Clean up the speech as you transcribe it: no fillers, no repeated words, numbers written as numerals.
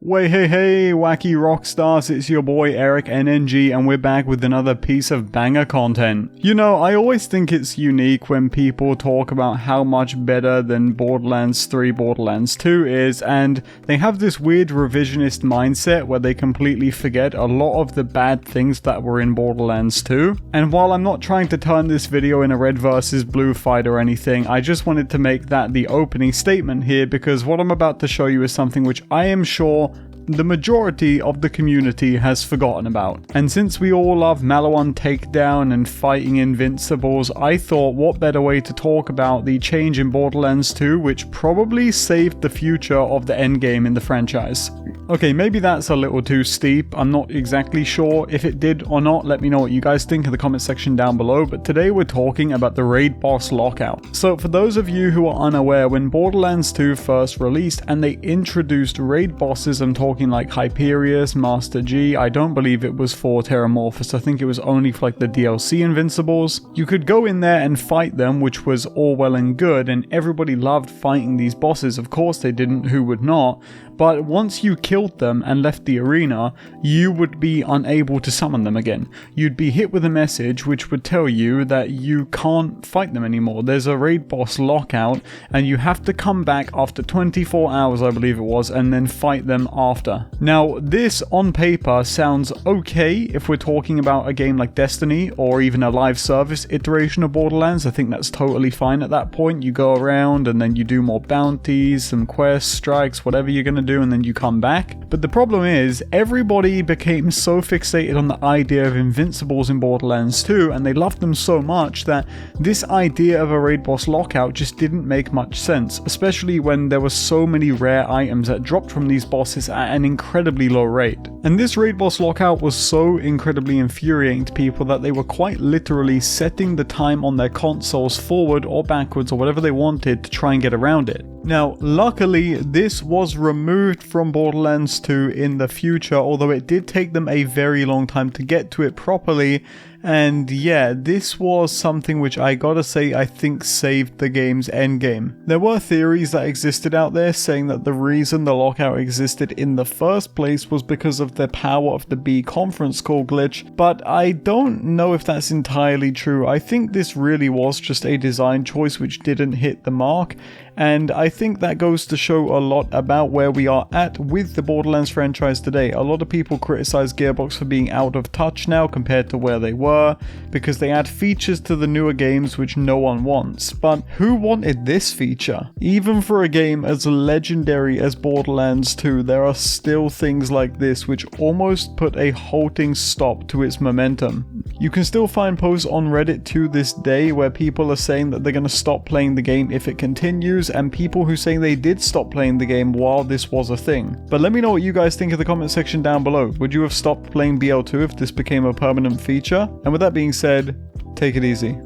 Way hey wacky rock stars, it's your boy EricNNG and we're back with another piece of banger content. You know, I always think it's unique when people talk about how much better than Borderlands 3 Borderlands 2 is, and they have this weird revisionist mindset where they completely forget a lot of the bad things that were in Borderlands 2. And while I'm not trying to turn this video in a red versus blue fight or anything, I just wanted to make that the opening statement here, because what I'm about to show you is something which I am sure the majority of the community has forgotten about. And since we all love Maliwan takedown and fighting invincibles, I thought what better way to talk about the change in Borderlands 2, which probably saved the future of the endgame in the franchise. Okay, maybe that's a little too steep, I'm not exactly sure. If it did or not, let me know what you guys think in the comment section down below, but today we're talking about the raid boss Lockout. So for those of you who are unaware, when Borderlands 2 first released and they introduced raid bosses, I'm talking like Hyperius, Master G, I don't believe it was for Terramorphous, I think it was only for like the DLC Invincibles. You could go in there and fight them, which was all well and good, and everybody loved fighting these bosses, of course they didn't, who would not? But once you killed them and left the arena, you would be unable to summon them again. You'd be hit with a message which would tell you that you can't fight them anymore. There's a raid boss Lockout, and you have to come back after 24 hours, I believe it was, and then fight them after. Now, this on paper sounds okay if we're talking about a game like Destiny, or even a live service iteration of Borderlands. I think that's totally fine at that point. You go around and then you do more bounties, some quests, strikes, whatever you're gonna do, and then you come back. But the problem is, everybody became so fixated on the idea of invincibles in Borderlands 2, and they loved them so much that this idea of a raid boss Lockout just didn't make much sense, especially when there were so many rare items that dropped from these bosses at an incredibly low rate. And this raid boss Lockout was so incredibly infuriating to people that they were quite literally setting the time on their consoles forward or backwards or whatever they wanted to try and get around it. Now, luckily, this was removed from Borderlands 2 in the future, although it did take them a very long time to get to it properly. And yeah, this was something which I gotta say I think saved the game's endgame. There were theories that existed out there saying that the reason the Lockout existed in the first place was because of the power of the B conference call glitch, but I don't know if that's entirely true. I think this really was just a design choice which didn't hit the mark, and I think that goes to show a lot about where we are at with the Borderlands franchise today. A lot of people criticize Gearbox for being out of touch now compared to where they were, because they add features to the newer games which no one wants. But who wanted this feature? Even for a game as legendary as Borderlands 2, there are still things like this which almost put a halting stop to its momentum. You can still find posts on Reddit to this day where people are saying that they're going to stop playing the game if it continues, and people who say they did stop playing the game while this was a thing. But let me know what you guys think in the comment section down below. Would you have stopped playing BL2 if this became a permanent feature? And with that being said, take it easy.